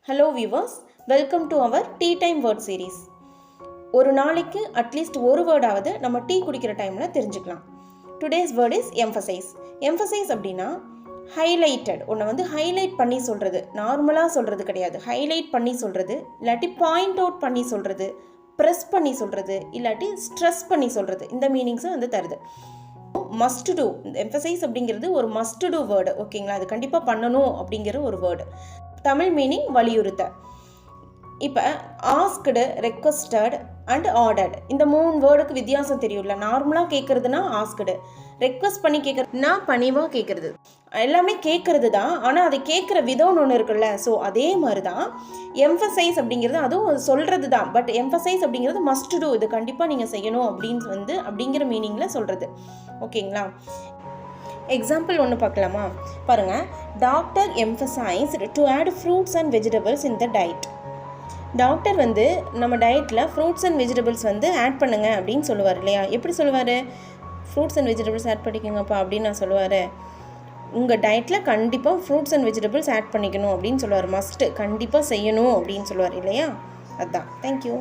Hello viewers, welcome to our Tea Time Word Series. ஒரு நாளைக்கு at least ஒரு வேர்டாவது நம்ம டீ குடிக்கிற டைமில் தெரிஞ்சுக்கலாம். Today's word is emphasize. Emphasize அப்படின்னா ஹைலைட்டட், ஒன்றை வந்து ஹைலைட் பண்ணி சொல்கிறது, நார்மலாக சொல்கிறது கிடையாது. ஹைலைட் பண்ணி சொல்கிறது, இல்லாட்டி பாயிண்ட் அவுட் பண்ணி சொல்கிறது, ப்ரெஸ் பண்ணி சொல்கிறது, இல்லாட்டி ஸ்ட்ரெஸ் பண்ணி சொல்கிறது. இந்த மீனிங்ஸை வந்து தருது. மஸ்ட் டூ, எம்ஃபசைஸ் அப்படிங்கிறது ஒரு மஸ்ட் டூ வேர்டு. ஓகேங்களா, அது கண்டிப்பாக பண்ணணும் அப்படிங்கிற ஒரு வேர்டு. தமிழ் மீனிங் வலியுறுத்த. இப்போ ஆஸ்க்டு, ரெக்வஸ்டட் அண்ட் ஆர்டர்ட், இந்த 3 வேர்டுக்கு வித்தியாசம் தெரியும்ல. நார்மலாக கேட்குறதுனா ஆஸ்க்டு, ரெக்வஸ்ட் பண்ணி கேட்குறதுனா பணிவாக கேட்குறது. எல்லாமே கேட்குறது தான், ஆனால் அதை கேட்குற விதம்னு ஒன்று இருக்குல்ல. ஸோ அதே மாதிரி தான் எம்ஃபசைஸ் அப்படிங்கிறது, அதுவும் சொல்கிறது தான். பட் எம்ஃபசைஸ் அப்படிங்கிறது மஸ்ட் டூ, இது கண்டிப்பாக நீங்கள் செய்யணும் அப்படிங்கிற மீனிங்கில் சொல்கிறது. ஓகேங்களா, எக்ஸாம்பிள் ஒன்று பார்க்கலாமா? பாருங்கள், doctor emphasized to add fruits and vegetables in the diet. Doctor வந்து நம்ம டயட்டில் ஃப்ரூட்ஸ் அண்ட் வெஜிடபிள்ஸ் வந்து ஆட் பண்ணுங்க அப்படின்னு சொல்லுவார் இல்லையா? எப்படி சொல்லுவார்? ஃப்ரூட்ஸ் அண்ட் வெஜிடபிள்ஸ் ஆட் பண்ணிக்கோங்கப்பா அப்படின்னு நான் சொல்லுவார். உங்கள் டயட்டில் கண்டிப்பாக ஃப்ரூட்ஸ் அண்ட் வெஜிடபிள்ஸ் ஆட் பண்ணிக்கணும் அப்படின்னு சொல்லுவார். மஸ்ட்டு, கண்டிப்பாக செய்யணும் அப்படின்னு சொல்லுவார் இல்லையா? அதுதான். தேங்க்யூ.